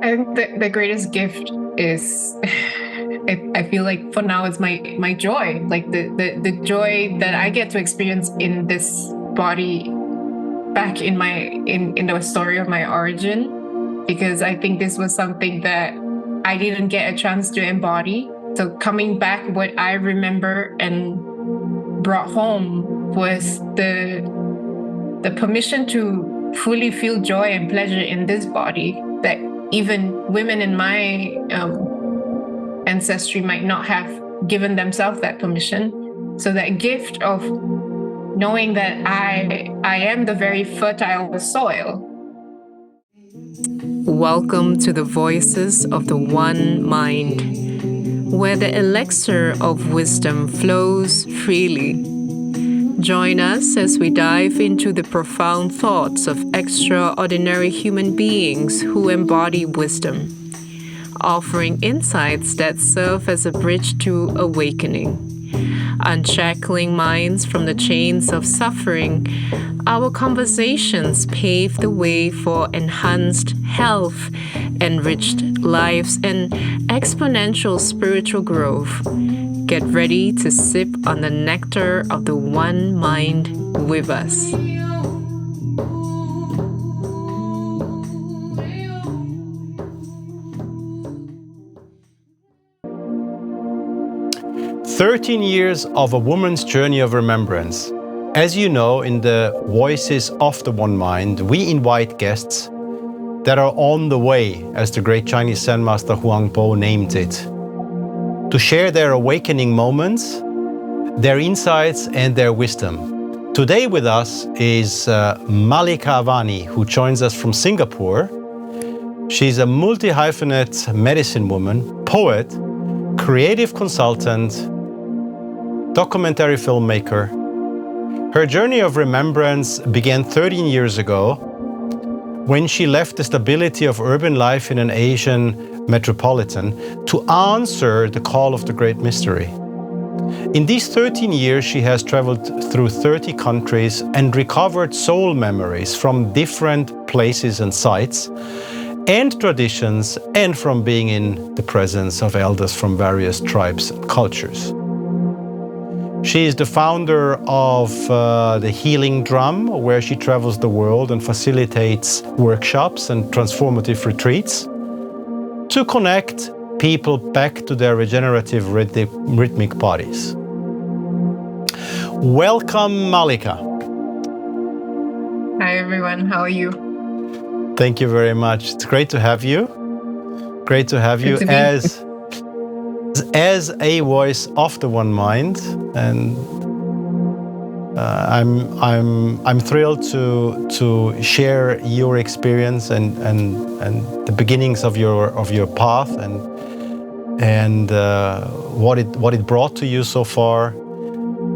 I think the greatest gift is I feel like for now it's my joy, like the joy that I get to experience in this body back in the story of my origin, because I think this was something that I didn't get a chance to embody. So coming back, what I remember and brought home was the permission to fully feel joy and pleasure in this body that even women in my ancestry might not have given themselves that permission. So that gift of knowing that I am the very fertile soil. Welcome to the Voices of the One Mind, where the elixir of wisdom flows freely. Join us as we dive into the profound thoughts of extraordinary human beings who embody wisdom, offering insights that serve as a bridge to awakening. Unshackling minds from the chains of suffering, our conversations pave the way for enhanced health, enriched lives, and exponential spiritual growth. Get ready to sip on the nectar of the One Mind with us. "13 years of a woman's journey of remembrance." As you know, in the Voices of the One Mind, we invite guests that are on the way, as the great Chinese Zen master Huang Po named it, to share their awakening moments, their insights, and their wisdom. Today with us is Malika Avani, who joins us from Singapore. She's a multi-hyphenate medicine woman, poet, creative consultant, documentary filmmaker. Her journey of remembrance began 13 years ago when she left the stability of urban life in an Asian metropolitan to answer the call of the Great Mystery. In these 13 years, she has traveled through 30 countries and recovered soul memories from different places and sites and traditions, and from being in the presence of elders from various tribes and cultures. She is the founder of the Healing Drum, where she travels the world and facilitates workshops and transformative retreats to connect people back to their regenerative rhythmic bodies. Welcome, Malika. Hi everyone, how are you? Thank you very much. It's great to have you. Great to have you as a voice of the One Mind, and I'm thrilled to share your experience and the beginnings of your path and what it brought to you so far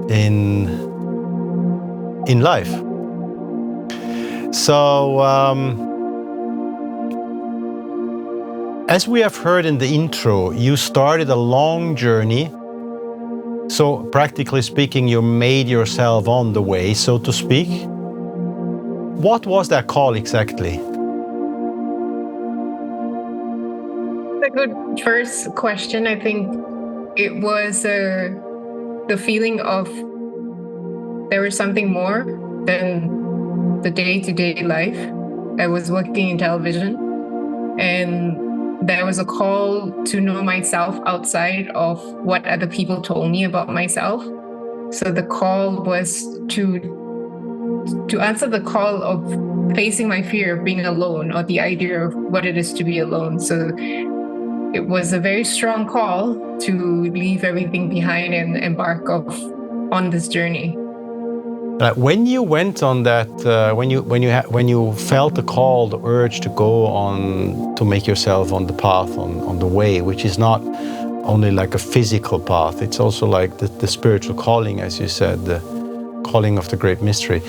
in life. So. As we have heard in the intro, you started a long journey. So practically speaking, you made yourself on the way, so to speak. What was that call exactly? A good first question. I think it was the feeling of there was something more than the day-to-day life. I was working in television, and there was a call to know myself outside of what other people told me about myself. So the call was to answer the call of facing my fear of being alone, or the idea of what it is to be alone. So it was a very strong call to leave everything behind and embark on this journey. When you went on that, when you felt the call, the urge to go on, to make yourself on the path, on the way, which is not only like a physical path, it's also like the spiritual calling, as you said, the calling of the Great Mystery.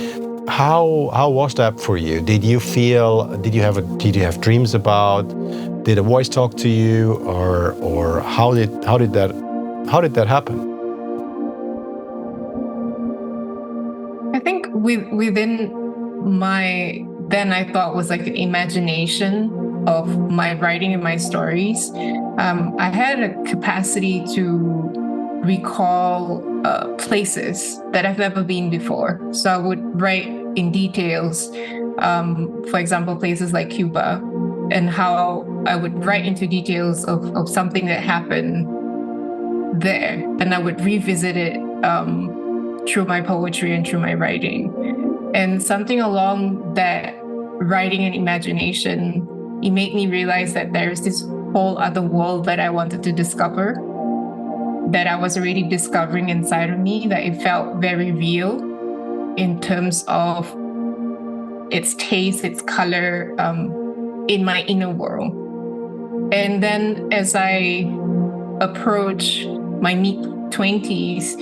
How was that for you? Did you have dreams about? Did a voice talk to you, or how did that happen? I think within my then I thought was like an imagination of my writing and my stories, I had a capacity to recall places that I've never been before. So I would write in details, for example, places like Cuba, and how I would write into details of something that happened there. And I would revisit it through my poetry and through my writing. And something along that writing and imagination, it made me realize that there's this whole other world that I wanted to discover, that I was already discovering inside of me, that it felt very real in terms of its taste, its color, in my inner world. And then as I approach my mid-20s,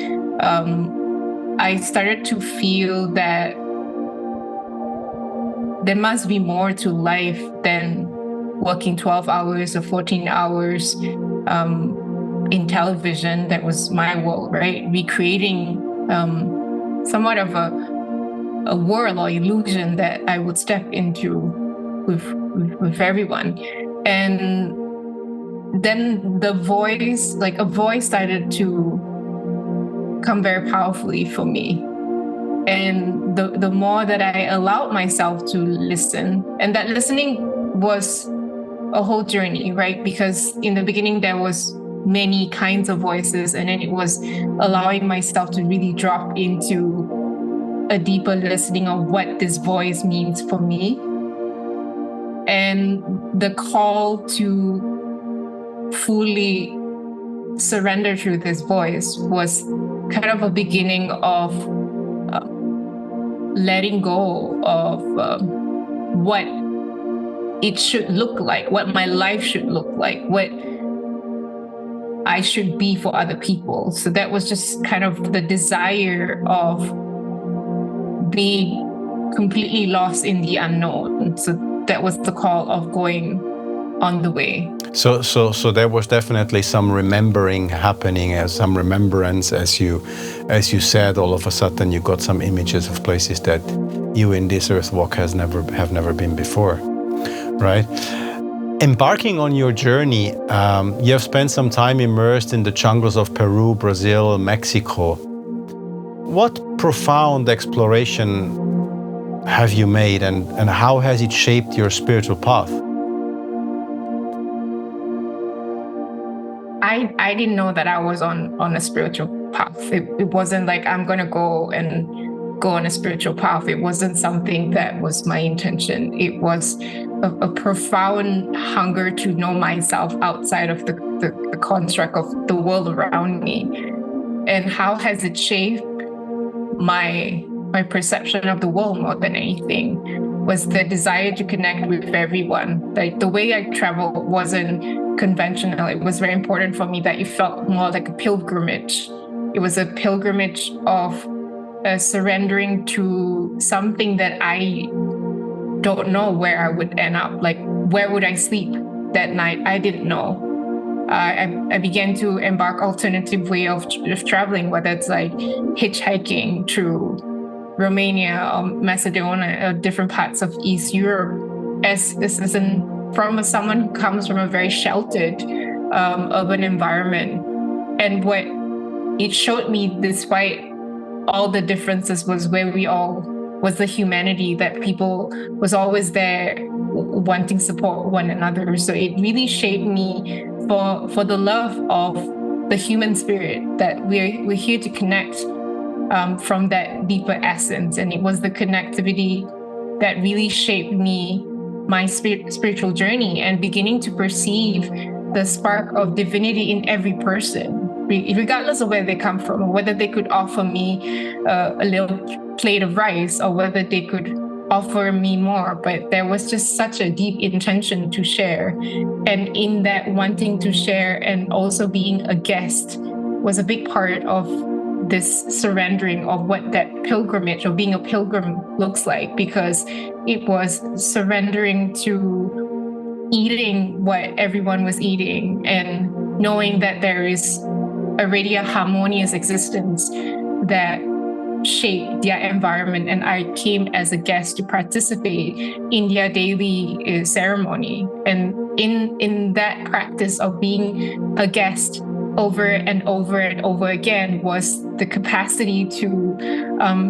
I started to feel that there must be more to life than working 12 hours or 14 hours in television. That was my world, right? Recreating somewhat of a world or illusion that I would step into with everyone. And then a voice started to come very powerfully for me. And the more that I allowed myself to listen, and that listening was a whole journey, right? Because in the beginning, there was many kinds of voices, and then it was allowing myself to really drop into a deeper listening of what this voice means for me. And the call to fully surrender to this voice was kind of a beginning of letting go of what it should look like, what my life should look like, what I should be for other people. So that was just kind of the desire of being completely lost in the unknown. So that was the call of going on the way. So there was definitely some remembering happening, some remembrance, as you said. All of a sudden, you got some images of places that you in this earth walk have never been before, right? Embarking on your journey, you have spent some time immersed in the jungles of Peru, Brazil, Mexico. What profound exploration have you made, and how has it shaped your spiritual path? I didn't know that I was on a spiritual path. It wasn't like I'm going to go on a spiritual path. It wasn't something that was my intention. It was a profound hunger to know myself outside of the construct of the world around me. And how has it shaped my perception of the world more than anything was the desire to connect with everyone. Like the way I traveled wasn't conventional. It was very important for me that it felt more like a pilgrimage. It was a pilgrimage of surrendering to something that I don't know where I would end up. Like, where would I sleep that night? I didn't know. I began to embark alternative way of traveling, whether it's like hitchhiking through Romania or Macedonia or different parts of East Europe. As this is from someone who comes from a very sheltered urban environment. And what it showed me, despite all the differences, was where we all was the humanity, that people was always there wanting support one another. So it really shaped me for the love of the human spirit, that we're here to connect from that deeper essence. And it was the connectivity that really shaped me, my spiritual journey, and beginning to perceive the spark of divinity in every person, regardless of where they come from, or whether they could offer me a little plate of rice, or whether they could offer me more. But there was just such a deep intention to share. And in that wanting to share and also being a guest was a big part of this surrendering of what that pilgrimage or being a pilgrim looks like, because it was surrendering to eating what everyone was eating and knowing that there is already a harmonious existence that shape their environment, and I came as a guest to participate in their daily ceremony. And in that practice of being a guest over and over and over again was the capacity to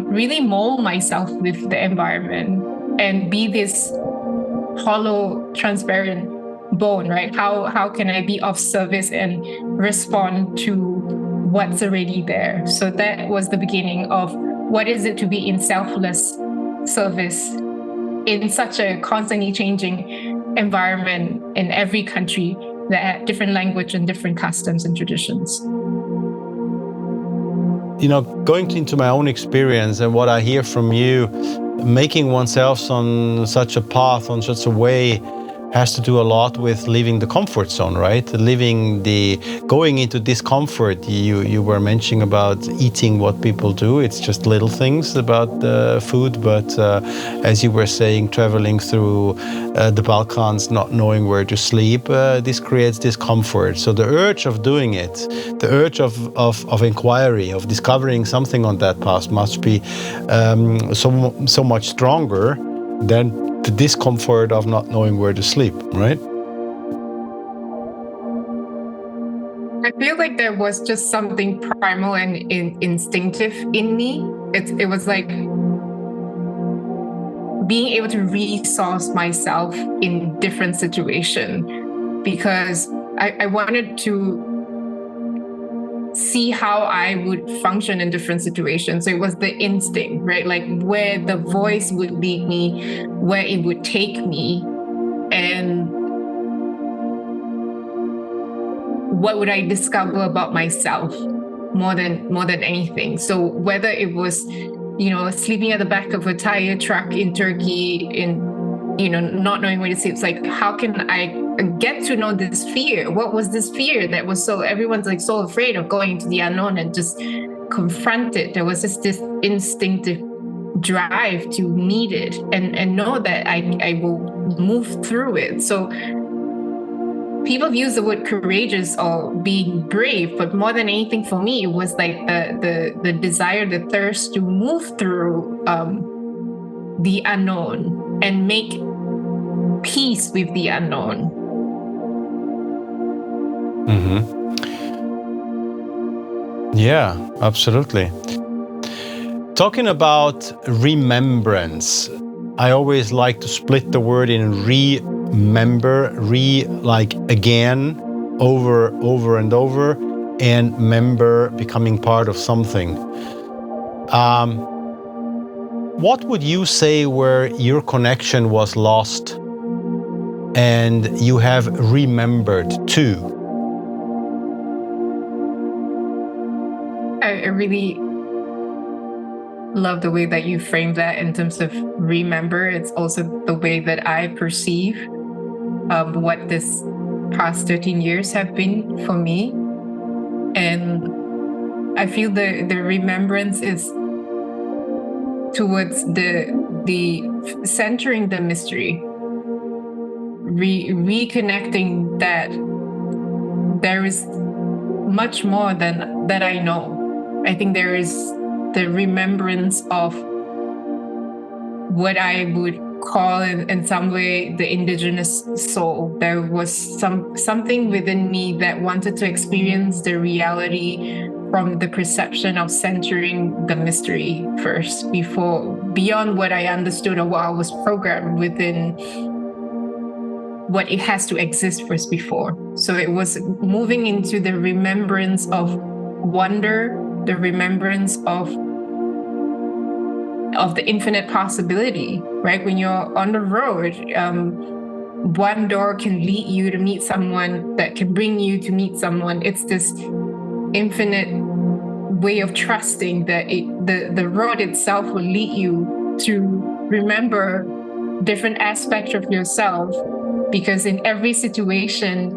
really mold myself with the environment and be this hollow, transparent bone, right? How can I be of service and respond to what's already there? So that was the beginning of what is it to be in selfless service in such a constantly changing environment in every country that had different language and different customs and traditions. You know, going into my own experience and what I hear from you, making oneself on such a path, on such a way, has to do a lot with leaving the comfort zone, right? Going into discomfort. You were mentioning about eating what people do. It's just little things about food, but as you were saying, traveling through the Balkans, not knowing where to sleep, this creates discomfort. So the urge of doing it, the urge of inquiry, of discovering something on that path must be so much stronger than the discomfort of not knowing where to sleep, right? I feel like there was just something primal and instinctive in me. It was like being able to resource myself in different situations, because I wanted to see how I would function in different situations. So it was the instinct, right? Like where the voice would lead me, where it would take me, and what would I discover about myself more than anything. So whether it was, sleeping at the back of a tire truck in Turkey, not knowing where to sleep, it's like, how can I get to know this fear? What was this fear that was everyone's like so afraid of going into the unknown and just confront it? There was just this instinctive drive to meet it and know that I will move through it. So people use the word courageous or being brave, but more than anything for me, it was like the desire, the thirst to move through the unknown and make peace with the unknown. Mm-hmm. Yeah, absolutely. Talking about remembrance, I always like to split the word in remember, like again, over and over, and member, becoming part of something. What would you say where your connection was lost and you have remembered too? I really love the way that you frame that in terms of remember. It's also the way that I perceive what this past 13 years have been for me. And I feel the remembrance is towards the centering the mystery, reconnecting that there is much more than that I know. I think there is the remembrance of what I would call in some way the indigenous soul. There was something within me that wanted to experience the reality from the perception of centering the mystery first, beyond what I understood or what I was programmed within what it has to exist first before. So it was moving into the remembrance of wonder, the remembrance of the infinite possibility, right? When you're on the road, one door can lead you to meet someone that can bring you to meet someone. It's this infinite way of trusting that the road itself will lead you to remember different aspects of yourself, because in every situation,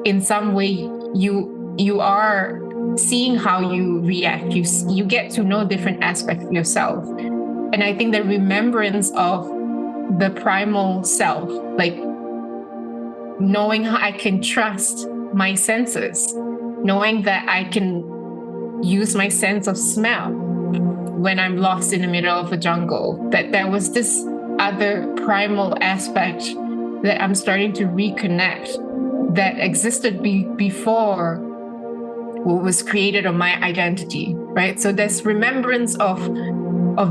in some way, you are seeing how you react. You get to know different aspects of yourself. And I think the remembrance of the primal self, like knowing how I can trust my senses, knowing that I can use my sense of smell, when I'm lost in the middle of a jungle, that there was this other primal aspect that I'm starting to reconnect that existed before what was created of my identity, right? So there's remembrance of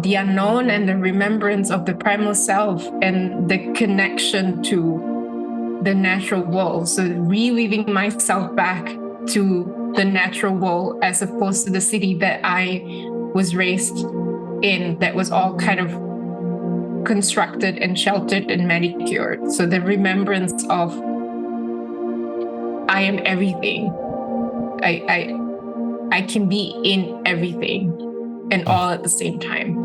the unknown and the remembrance of the primal self and the connection to the natural world. So reweaving myself back to the natural world as opposed to the city that I was raised in, that was all kind of constructed and sheltered and manicured. So the remembrance of I am everything. I can be in everything and all at the same time.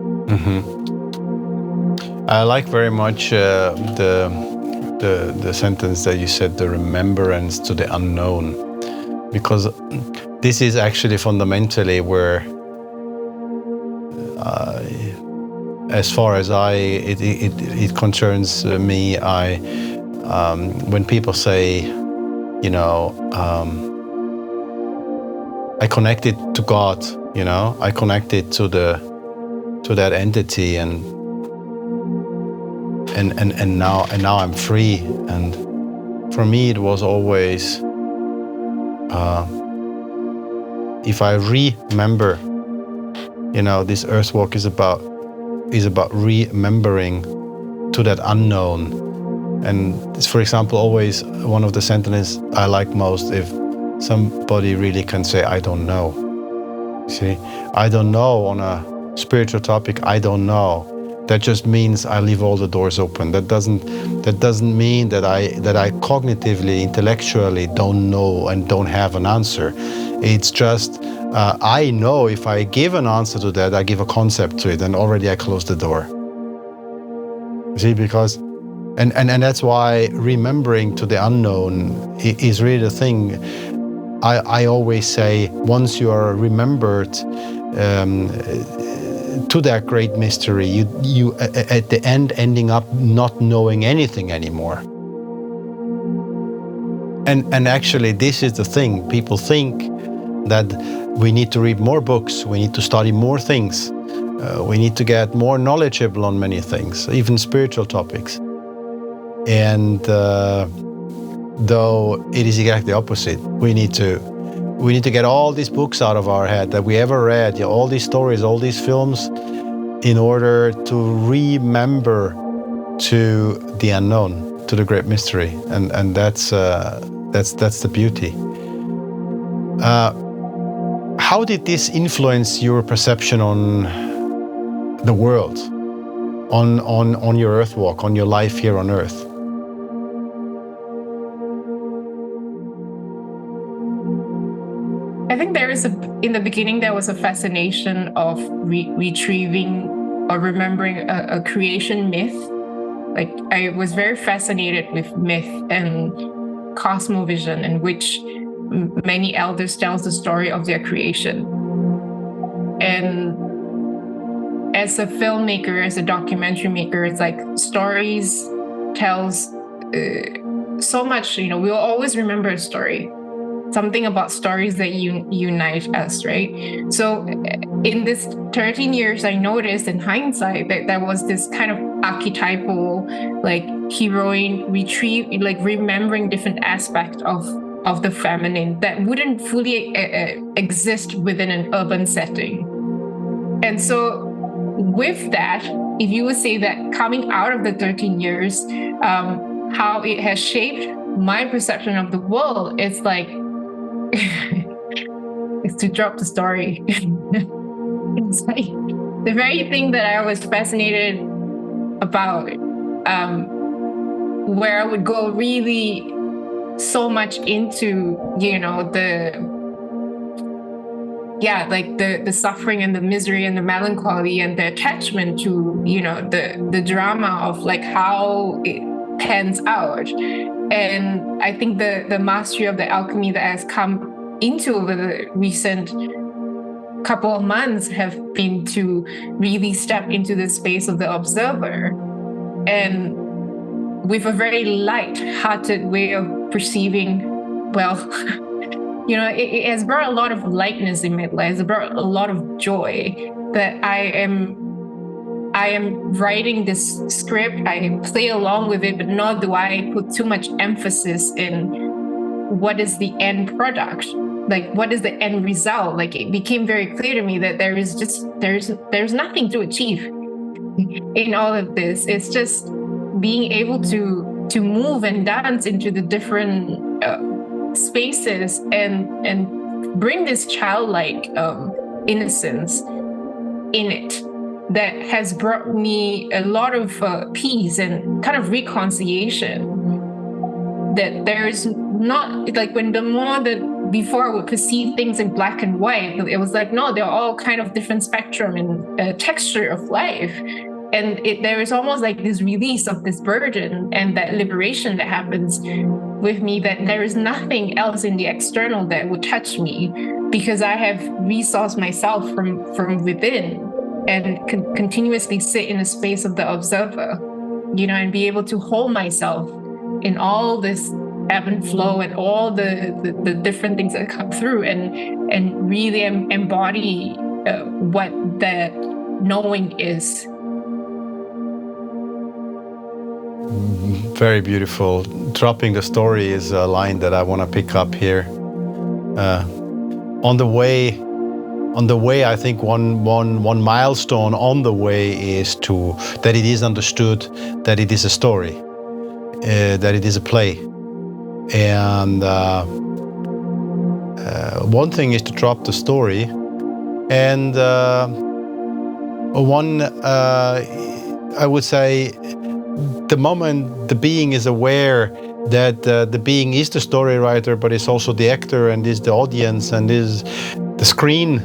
I like very much the sentence that you said, the remembrance to the unknown, because this is actually fundamentally where, as far as it concerns me, when people say, you know, I connected to God, you know, I connected to that entity, and now I'm free. And for me, it was always, if I remember, you know, this earth walk is about remembering to that unknown. And it's, for example, always one of the sentences I like most, if somebody really can say, I don't know. See, I don't know on a spiritual topic, I don't know. That just means I leave all the doors open. That doesn't mean that I cognitively, intellectually don't know and don't have an answer. It's just, I know if I give an answer to that, I give a concept to it, and already I close the door. See, because, and that's why remembering to the unknown is really the thing. I always say, once you are remembered to that great mystery, you at the end ending up not knowing anything anymore. And actually, this is the thing. People think that we need to read more books, we need to study more things, we need to get more knowledgeable on many things, even spiritual topics. And though it is exactly the opposite. We need to get all these books out of our head that we ever read, all these stories, all these films, in order to remember to the unknown, to the great mystery, and that's the beauty. How did this influence your perception on the world, on your earth walk, on your life here on Earth? I think in the beginning, there was a fascination of retrieving or remembering a creation myth. Like, I was very fascinated with myth and cosmovision, in which many elders tells the story of their creation. And as a filmmaker, as a documentary maker, it's like stories tells so much. You know, we'll always remember a story. Something about stories that unite us, right? So in this 13 years, I noticed in hindsight that there was this kind of archetypal, like, heroine like remembering different aspects of the feminine that wouldn't fully exist within an urban setting. And so with that, if you would say that coming out of the 13 years, how it has shaped my perception of the world, it's like, it's to drop the story. It's like the very thing that I was fascinated about, where I would go really so much into, you know, the suffering and the misery and the melancholy and the attachment to, you know, the drama of like how it pans out. And I think the mastery of the alchemy that has come into over the recent couple of months have been to really step into the space of the observer, and with a very light-hearted way of perceiving, well, it has brought a lot of lightness in my life. It's brought a lot of joy that I am writing this script. I play along with it, but nor do I put too much emphasis in what is the end product, like what is the end result. Like, it became very clear to me that there's nothing to achieve in all of this. It's just being able to move and dance into the different spaces and bring this childlike innocence in it that has brought me a lot of peace and kind of reconciliation. That there's not, like, when the more that before I would perceive things in black and white, it was like, no, they're all kind of different spectrum and texture of life. And there is almost like this release of this burden and that liberation that happens with me, that there is nothing else in the external that would touch me, because I have resourced myself from within and continuously sit in a space of the observer, and be able to hold myself in all this ebb and flow and all the different things that come through, and really embody what that knowing is. Very beautiful. Dropping the story is a line that I want to pick up here. On the way, I think one milestone on the way is that it is understood that it is a story, that it is a play. And one thing is to drop the story, and I would say, the moment the being is aware that the being is the story writer, but is also the actor and is the audience and is the screen,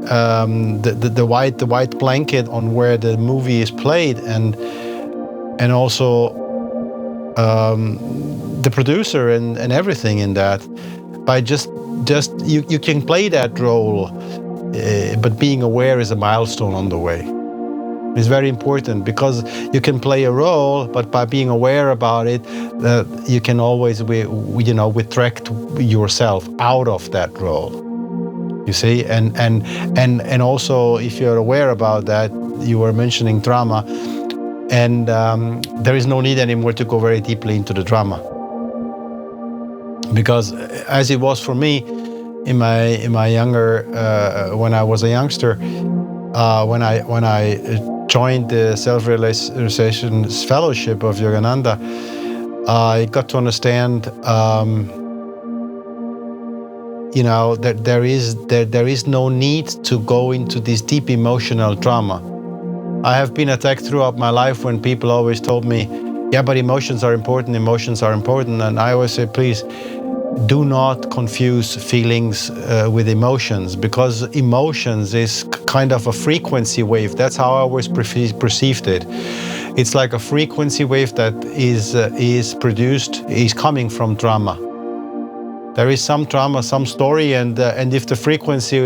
the white blanket on where the movie is played, and also the producer and everything in that, by just you can play that role, but being aware is a milestone on the way. It's very important, because you can play a role, but by being aware about it, you can always retract yourself out of that role. You see, and also, if you're aware about that, you were mentioning drama, and there is no need anymore to go very deeply into the drama, because as it was for me in my younger, when I was a youngster, when I joined the Self-Realization Fellowship of Yogananda, I got to understand, that there is no need to go into this deep emotional drama. I have been attacked throughout my life when people always told me, yeah, but emotions are important, and I always say, please, do not confuse feelings with emotions, because emotions is kind of a frequency wave. That's how I always perceived it. It's like a frequency wave that is coming from drama. There is some drama, some story, and if the frequency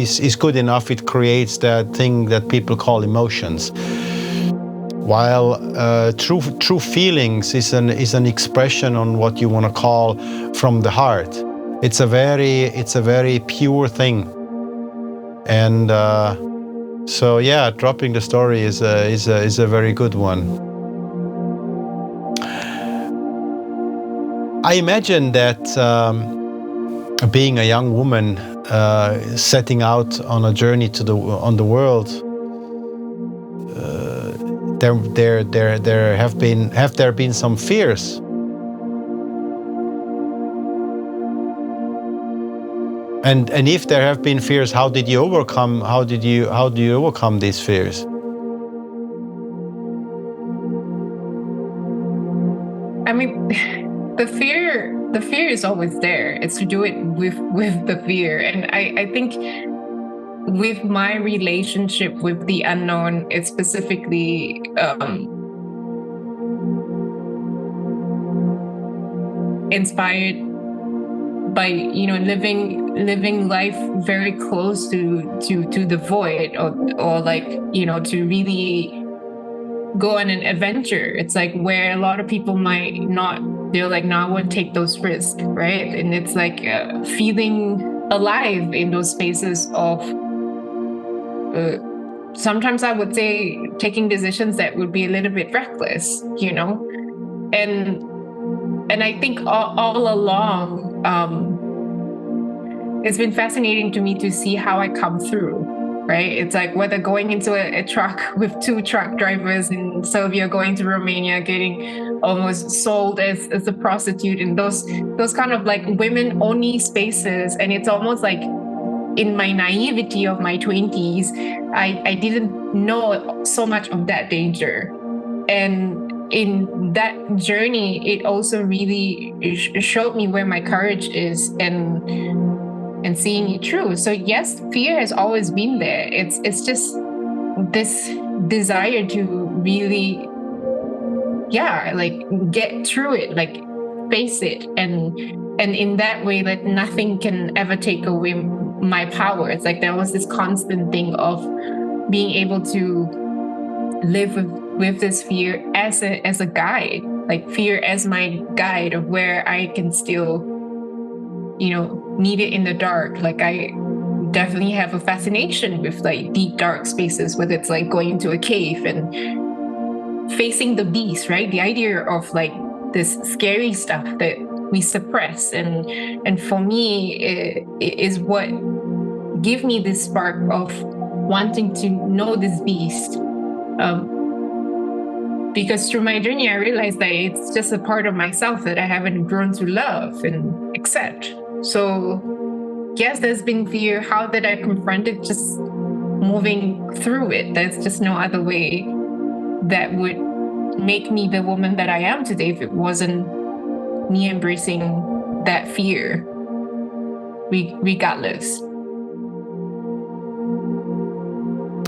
is good enough, it creates that thing that people call emotions. While true feelings is an expression on what you want to call from the heart. It's a very pure thing, and so yeah, dropping the story is a very good one. I imagine that being a young woman setting out on a journey on the world. There have been some fears. And if there have been fears, how do you overcome these fears? I mean, the fear is always there. It's to do it with the fear. And I think with my relationship with the unknown, it's specifically inspired by living life very close to the void, or like to really go on an adventure. It's like where a lot of people might not they're like, no, I won't take those risks, right? And it's like feeling alive in those spaces of sometimes I would say taking decisions that would be a little bit reckless, you know? And I think all along, it's been fascinating to me to see how I come through, right? It's like whether going into a truck with 2 truck drivers in Serbia, going to Romania, getting almost sold as a prostitute in those kind of like women only spaces. And it's almost like in my naivety of my 20s, I didn't know so much of that danger. And in that journey, it also really showed me where my courage is and seeing it through. So yes, fear has always been there. It's just this desire to really, like get through it, like face it, and in that way, that nothing can ever take away my power. It's like there was this constant thing of being able to live with this fear as a guide, like fear as my guide of where I can still, meet it in the dark. Like I definitely have a fascination with like deep dark spaces, whether it's like going into a cave and facing the beast, right? The idea of like this scary stuff that we suppress, and for me it is what give me this spark of wanting to know this beast. Because through my journey, I realized that it's just a part of myself that I haven't grown to love and accept. So yes, there's been fear. How did I confront it? Just moving through it. There's just no other way that would make me the woman that I am today if it wasn't me embracing that fear, regardless.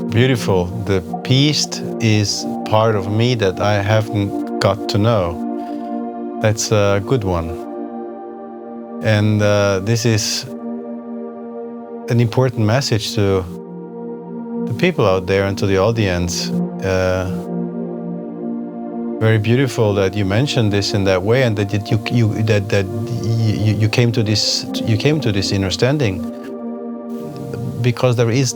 Beautiful. The beast is part of me that I haven't got to know. That's a good one. And this is an important message to the people out there and to the audience. Very beautiful that you mentioned this in that way, and that you came to this inner standing. Because there is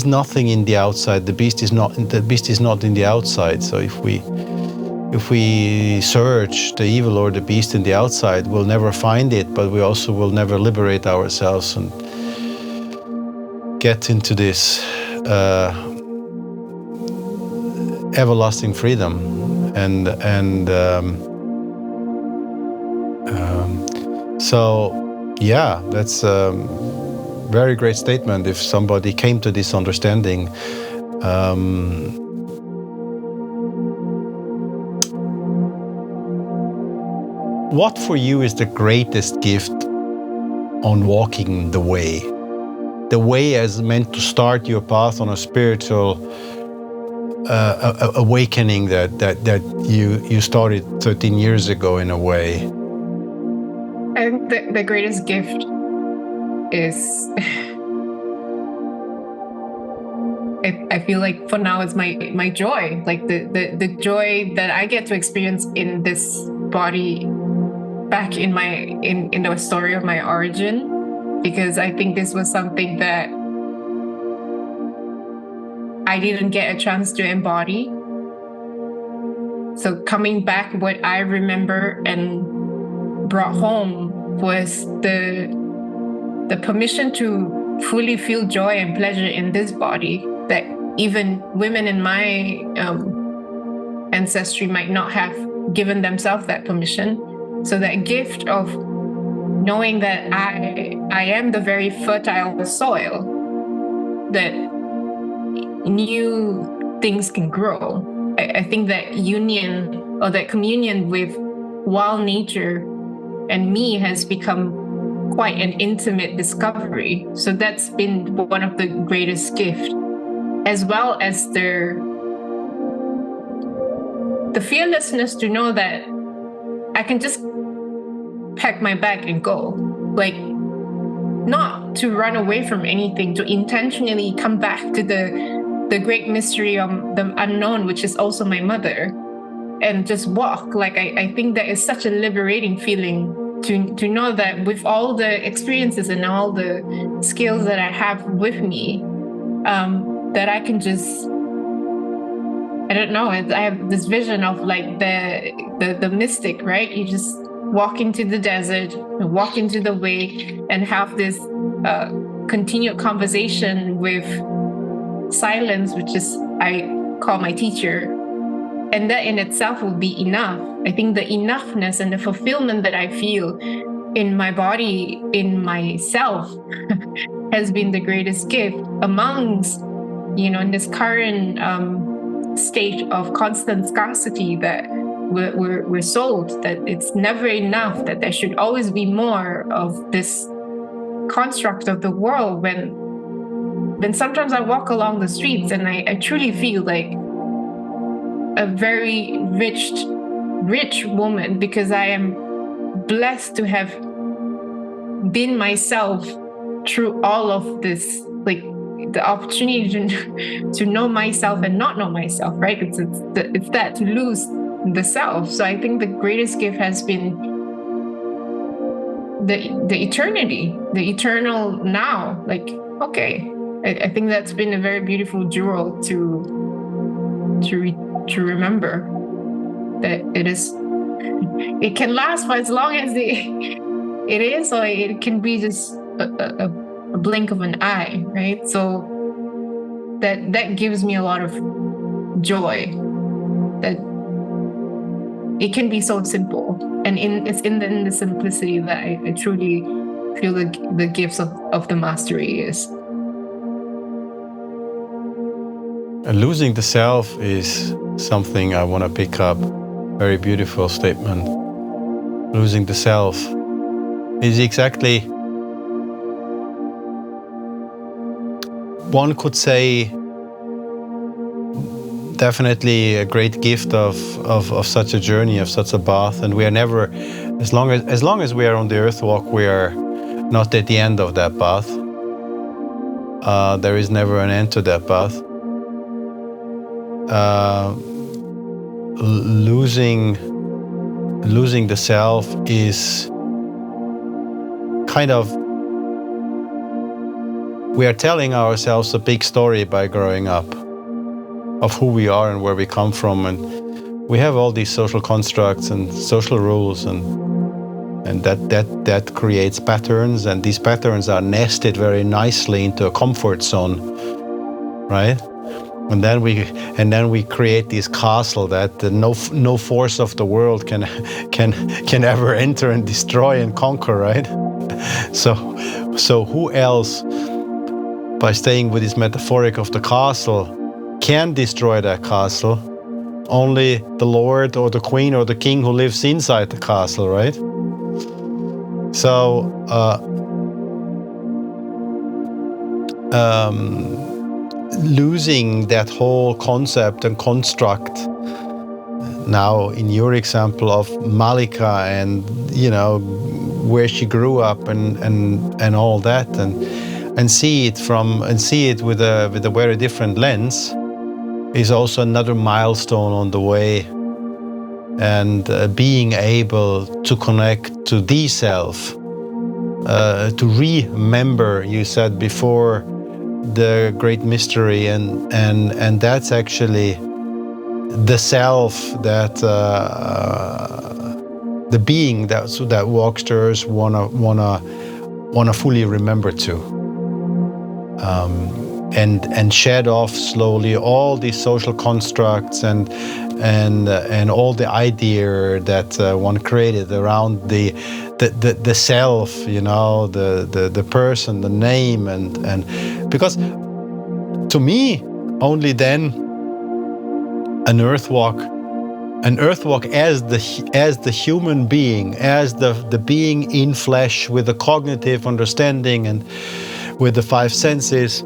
nothing in the outside. The beast is not in the outside. So if we search the evil or the beast in the outside, we'll never find it, but we also will never liberate ourselves and get into this everlasting freedom. So yeah, that's very great statement. If somebody came to this understanding, what for you is the greatest gift on walking the way? The way as meant to start your path on a spiritual awakening that you started 13 years ago in a way. I think the greatest gift is I feel like for now it's my joy, like the joy that I get to experience in this body back in the story of my origin, because I think this was something that I didn't get a chance to embody. So coming back, what I remember and brought home was the permission to fully feel joy and pleasure in this body that even women in my ancestry might not have given themselves that permission. So that gift of knowing that I am the very fertile soil that new things can grow. I think that union or that communion with wild nature and me has become quite an intimate discovery. So that's been one of the greatest gifts, as well as the fearlessness to know that I can just pack my bag and go. Like, not to run away from anything, to intentionally come back to the great mystery of the unknown, which is also my mother. and just walk. Like I think that is such a liberating feeling to know that with all the experiences and all the skills that I have with me, that I can just, I don't know, I have this vision of like the mystic, right? You just walk into the desert, walk into the way, and have this continued conversation with silence, which is, I call my teacher. And that in itself will be enough. I think the enoughness and the fulfillment that I feel in my body, in myself, has been the greatest gift amongst, in this current stage of constant scarcity that we're sold, that it's never enough, that there should always be more of this construct of the world. When sometimes I walk along the streets and I truly feel like a very rich woman, because I am blessed to have been myself through all of this, like the opportunity to know myself and not know myself, right? It's that, to lose the self. So I think the greatest gift has been the eternity, the eternal now. Like, okay, I think that's been a very beautiful jewel to remember, that it can last for as long as it is, or it can be just a blink of an eye, right? So that gives me a lot of joy, that it can be so simple, and it's in the simplicity that I truly feel the gifts of the mastery is. Losing the self is something I want to pick up. Very beautiful statement. Losing the self is exactly, one could say, definitely a great gift of such a journey, of such a path. And we are never, as long as we are on the earth walk, we are not at the end of that path. There is never an end to that path. Losing the self is kind of, we are telling ourselves a big story by growing up of who we are and where we come from, and we have all these social constructs and social rules, and that creates patterns, and these patterns are nested very nicely into a comfort zone, right? And then we create this castle that no force of the world can ever enter and destroy and conquer, right? So who else, by staying with this metaphoric of the castle, can destroy that castle? Only the Lord or the Queen or the King who lives inside the castle, right? So losing that whole concept and construct, now in your example of Malika, and where she grew up and all that, and see it with a very different lens, is also another milestone on the way. And being able to connect to the self, to remember, you said before, the great mystery, and that's actually the self, that the being that walks to earth wanna fully remember to, and shed off slowly all these social constructs and all the idea that one created around the self, the person, the name, and because to me, only then an earth walk as the human being, as the being in flesh, with the cognitive understanding and with the five senses,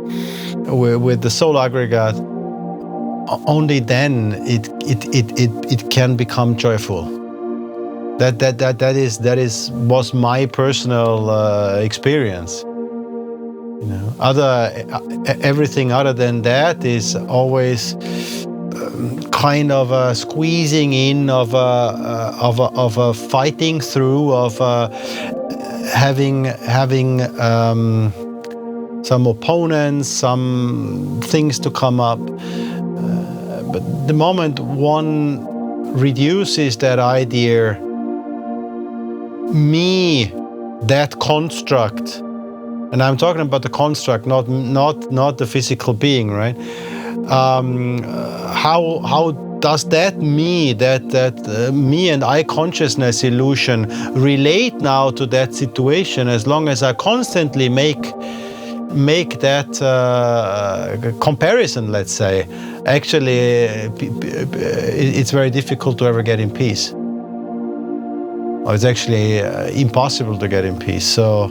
with the soul aggregate, only then it can become joyful. That was my personal experience. Everything other than that is always kind of a squeezing in, of a fighting through, of having some opponents, some things to come up. But the moment one reduces that idea, me, that construct, and I'm talking about the construct, not the physical being, right? How does that me, me and I consciousness illusion relate now to that situation? As long as I constantly make that comparison, let's say, actually it's very difficult to ever get in peace. Or it's actually impossible to get in peace. So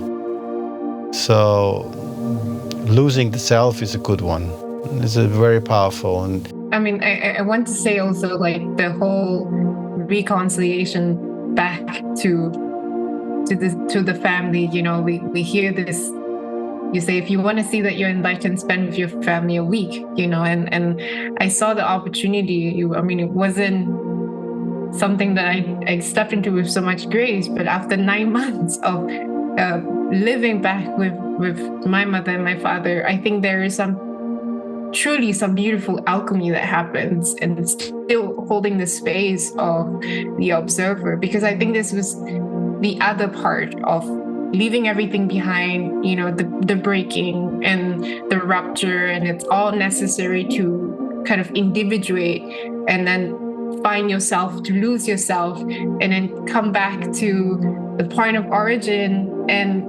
losing the self is a good one. It's a very powerful. And I mean, I want to say also, like, the whole reconciliation back to the family. You know, we hear this. You say, if you want to see that you're enlightened, spend with your family a week. You know, and I saw the opportunity. I mean, it wasn't something that I stepped into with so much grace, but after 9 months of living back with my mother and my father, I think there is truly some beautiful alchemy that happens, and still holding the space of the observer, because I think this was the other part of leaving everything behind, you know, the breaking and the rupture, and it's all necessary to kind of individuate and then find yourself, to lose yourself, and then come back to the point of origin. And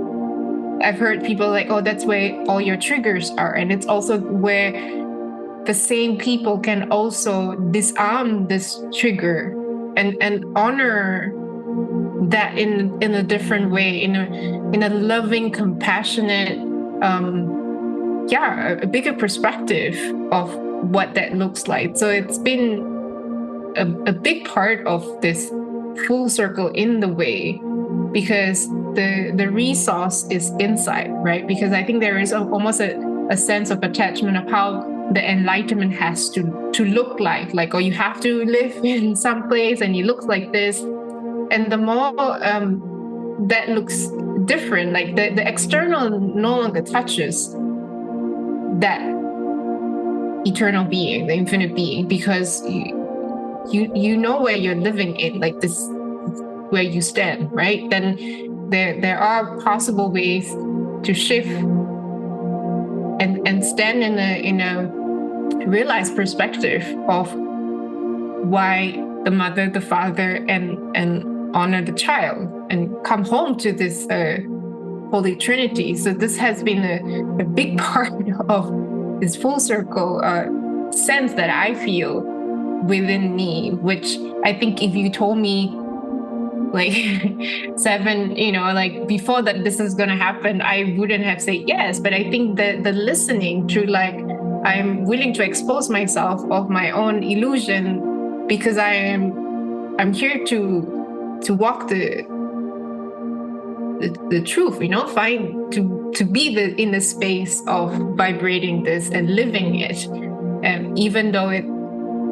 I've heard people like, oh, that's where all your triggers are. And it's also where the same people can also disarm this trigger and honor that in a different way, in a loving, compassionate, a bigger perspective of what that looks like. So it's been a big part of this full circle in the way, because the resource is inside, right? Because I think there is almost a sense of attachment of how the enlightenment has to look like, or you have to live in some place and it looks like this. And the more that looks different, like the external no longer touches that eternal being, the infinite being, because you know where you're living in, like this, where you stand, right? Then there are possible ways to shift and stand in a realized perspective of why the mother, the father, and honor the child, and come home to this Holy Trinity. So this has been a big part of this full circle sense that I feel within me, which I think if you told me like 7, like before that this is gonna happen, I wouldn't have said yes. But I think that the listening through, like, I'm willing to expose myself of my own illusion, because I'm here to walk the truth, find to be in the space of vibrating this and living it, and even though it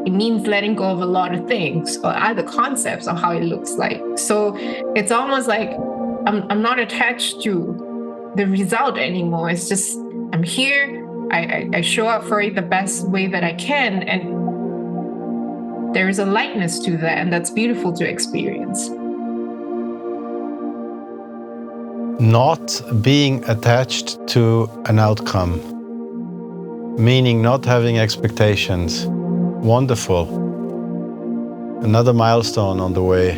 means letting go of a lot of things or other concepts of how it looks like. So it's almost like I'm not attached to the result anymore. It's just I'm here. I show up for it the best way that I can, and there is a lightness to that, and that's beautiful to experience. Not being attached to an outcome, meaning not having expectations. Wonderful. Another milestone on the way.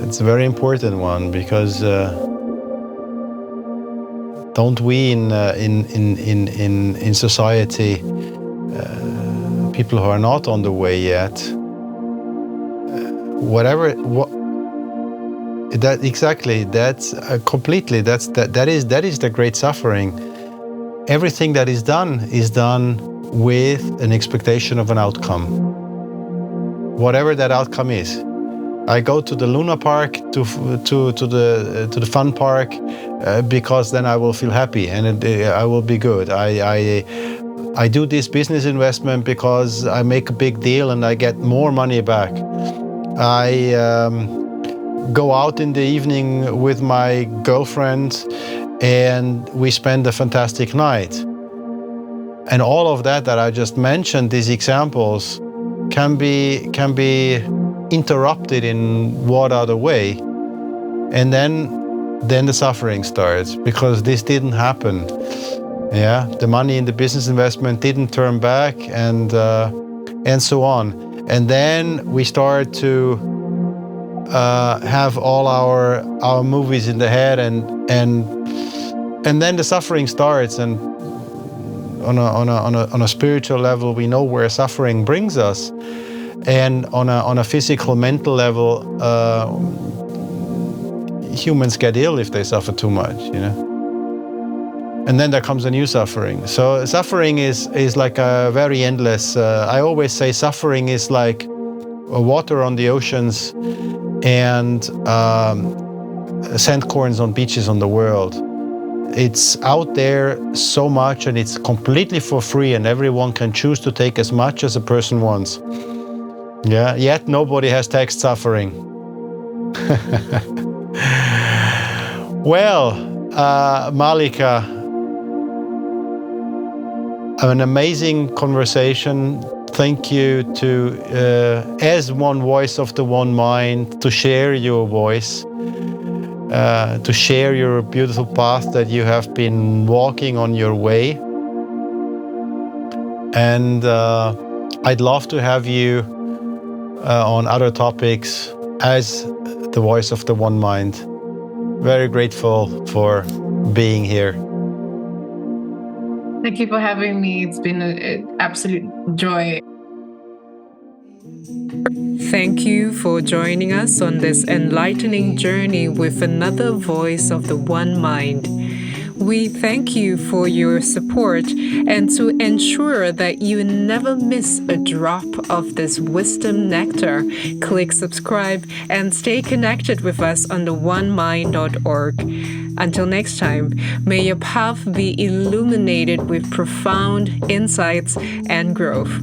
It's a very important one, because don't we in society, people who are not on the way yet, that is the great suffering. Everything that is done with an expectation of an outcome, whatever that outcome is. I go to the Luna Park, to the fun park, because then I will feel happy and I will be good. I do this business investment because I make a big deal and I get more money back. I go out in the evening with my girlfriend and we spend a fantastic night. And all of that I just mentioned, these examples, can be interrupted in what other way. And then the suffering starts, because this didn't happen. Yeah, the money in the business investment didn't turn back, and so on. And then we start to have all our movies in the head, and then the suffering starts. And on a spiritual level, we know where suffering brings us, and on a physical, mental level, humans get ill if they suffer too much, And then there comes a new suffering. So suffering is like a very endless. I always say suffering is like water on the oceans and sand corns on beaches on the world. It's out there so much, and it's completely for free, and everyone can choose to take as much as a person wants. Yeah, yet nobody has taxed suffering. Well, Malika, an amazing conversation. Thank you to, as one voice of the one mind, to share your voice, to share your beautiful path that you have been walking on your way. And I'd love to have you on other topics as the voice of the one mind. Very grateful for being here. Thank you for having me. It's been an absolute joy. Thank you for joining us on this enlightening journey with another voice of the one mind. We thank you for your support, and to ensure that you never miss a drop of this wisdom nectar, click subscribe and stay connected with us on the onemind.org. Until next time, may your path be illuminated with profound insights and growth.